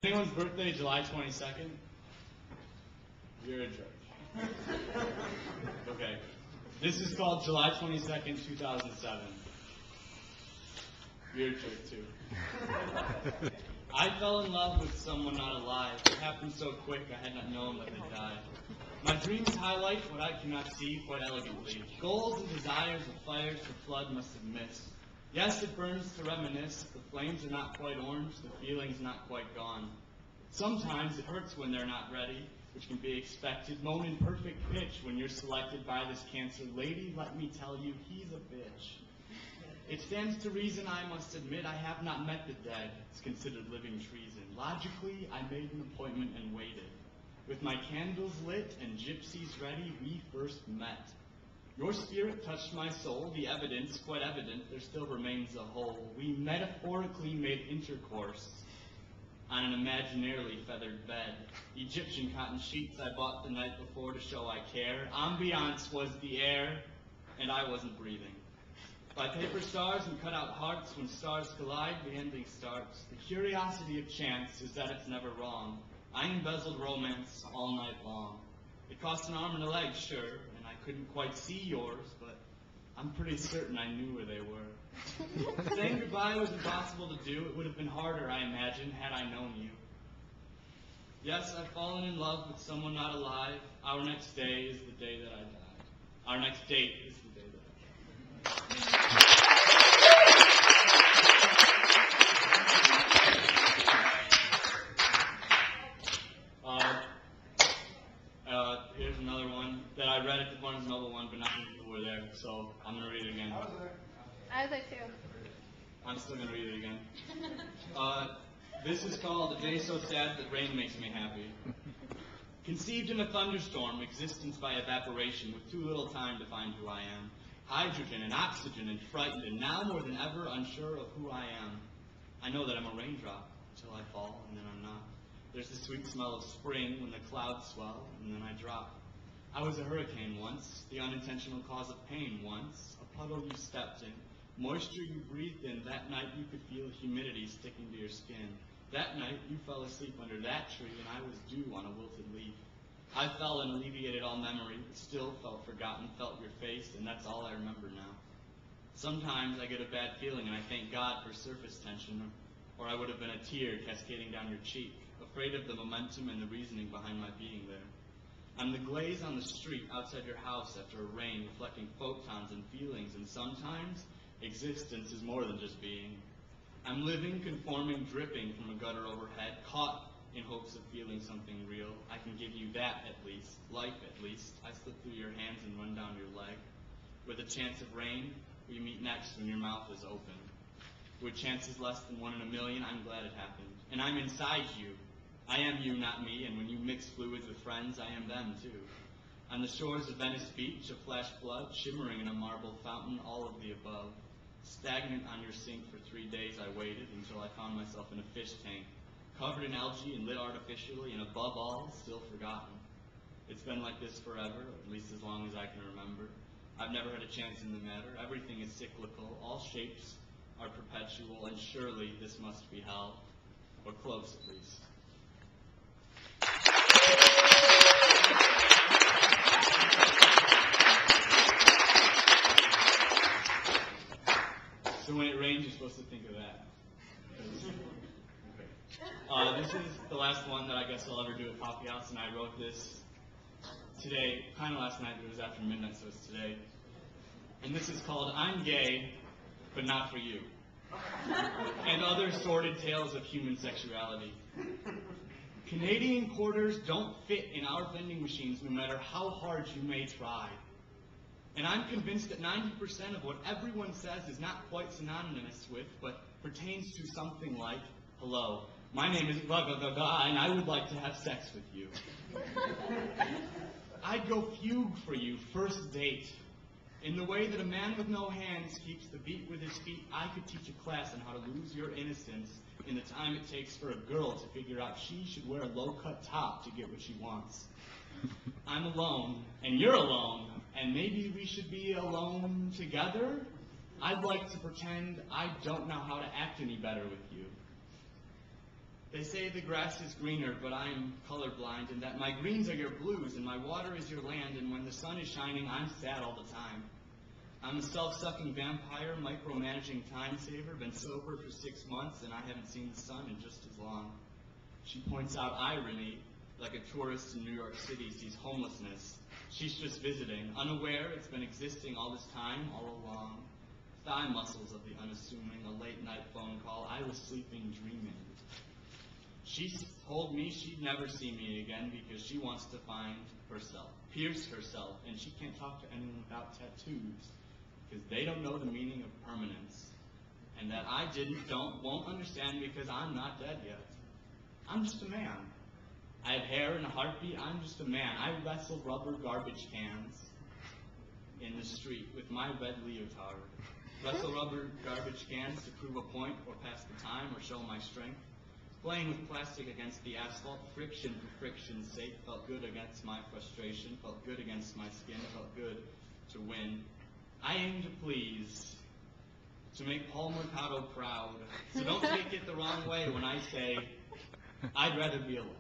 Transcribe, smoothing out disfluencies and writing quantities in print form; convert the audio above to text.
Anyone's birthday July 22nd? You're in charge. Okay. This is called July 22nd, 2007. You're in charge too. I fell in love with someone not alive. It happened so quick I had not known that they died. My dreams highlight what I cannot see quite elegantly. Goals and desires of fires the flood must have missed. Yes, it burns to reminisce. The flames are not quite orange, the feeling's not quite gone. Sometimes it hurts when they're not ready, which can be expected. Moan in perfect pitch when you're selected by this cancer lady. Let me tell you, he's a bitch. It stands to reason, I must admit, I have not met the dead. It's considered living treason. Logically, I made an appointment and waited. With my candles lit and gypsies ready, we first met. Your spirit touched my soul, the evidence, quite evident, there still remains a hole. We metaphorically made intercourse on an imaginarily feathered bed. Egyptian cotton sheets I bought the night before to show I care. Ambiance was the air, and I wasn't breathing. By paper stars and cut-out hearts, when stars collide, the ending starts. The curiosity of chance is that it's never wrong. I embezzled romance all night long. It cost an arm and a leg, sure, and I couldn't quite see yours, but I'm pretty certain I knew where they were. Saying goodbye was impossible to do. It would have been harder, I imagine, had I known you. Yes, I've fallen in love with someone not alive. Our next day is the day that I died. Our next date is the day that I died. Here's another one that I read at the Barnes & Noble one, but not many people were there, so I'm going to read it again. I was there too. I'm still going to read it again. This is called A Day So Sad That Rain Makes Me Happy. Conceived in a thunderstorm, existence by evaporation, with too little time to find who I am. Hydrogen and oxygen and frightened, and now more than ever unsure of who I am. I know that I'm a raindrop until I fall, and then I'm not. There's the sweet smell of spring when the clouds swell, and then I drop. I was a hurricane once, the unintentional cause of pain once, a puddle you stepped in, moisture you breathed in. That night you could feel humidity sticking to your skin. That night you fell asleep under that tree, and I was dew on a wilted leaf. I fell and alleviated all memory, but still felt forgotten, felt your face, and that's all I remember now. Sometimes I get a bad feeling, and I thank God for surface tension, or I would have been a tear cascading down your cheek, afraid of the momentum and the reasoning behind my being there. I'm the glaze on the street outside your house after a rain, reflecting photons and feelings, and sometimes existence is more than just being. I'm living, conforming, dripping from a gutter overhead, caught in hopes of feeling something real. I can give you that at least, life at least. I slip through your hands and run down your leg. With a chance of rain, we meet next when your mouth is open. With chances less than 1 in a million, I'm glad it happened. And I'm inside you. I am you, not me, and when you mix fluids with friends, I am them too. On the shores of Venice Beach, a flash flood, shimmering in a marble fountain, all of the above. Stagnant on your sink for 3 days, I waited until I found myself in a fish tank, covered in algae and lit artificially, and above all, still forgotten. It's been like this forever, at least as long as I can remember. I've never had a chance in the matter. Everything is cyclical. All shapes are perpetual, and surely this must be hell, or close at least. So when it rains, you're supposed to think of that. This is the last one that I guess I'll ever do at Coffeehouse, and I wrote this today, kind of last night, but it was after midnight, so it's today. And this is called I'm Gay, but Not For You. And Other Sordid Tales of Human Sexuality. Canadian quarters don't fit in our vending machines no matter how hard you may try. And I'm convinced that 90% of what everyone says is not quite synonymous with, but pertains to something like, hello, my name is blah, blah, blah, blah, and I would like to have sex with you. I'd go fugue for you, first date. In the way that a man with no hands keeps the beat with his feet, I could teach a class on how to lose your innocence in the time it takes for a girl to figure out she should wear a low-cut top to get what she wants. I'm alone, and you're alone, and maybe we should be alone together? I'd like to pretend I don't know how to act any better with you. They say the grass is greener, but I'm colorblind, and that my greens are your blues, and my water is your land, and when the sun is shining, I'm sad all the time. I'm a self-sucking vampire, micromanaging time saver, been sober for 6 months, and I haven't seen the sun in just as long. She points out irony, like a tourist in New York City sees homelessness. She's just visiting, unaware it's been existing all this time, all along. Thigh muscles of the unassuming, a late-night phone call, I was sleeping, dreaming. She told me she'd never see me again because she wants to find herself, pierce herself, and she can't talk to anyone without tattoos because they don't know the meaning of permanence, and that I won't understand because I'm not dead yet. I'm just a man. I have hair and a heartbeat. I'm just a man. I wrestle rubber garbage cans in the street with my red leotard. Wrestle rubber garbage cans to prove a point or pass the time or show my strength. Playing with plastic against the asphalt, friction for friction's sake, felt good against my frustration, felt good against my skin, felt good to win. I aim to please, to make Paul Mercado proud. So don't take it the wrong way when I say, I'd rather be alone.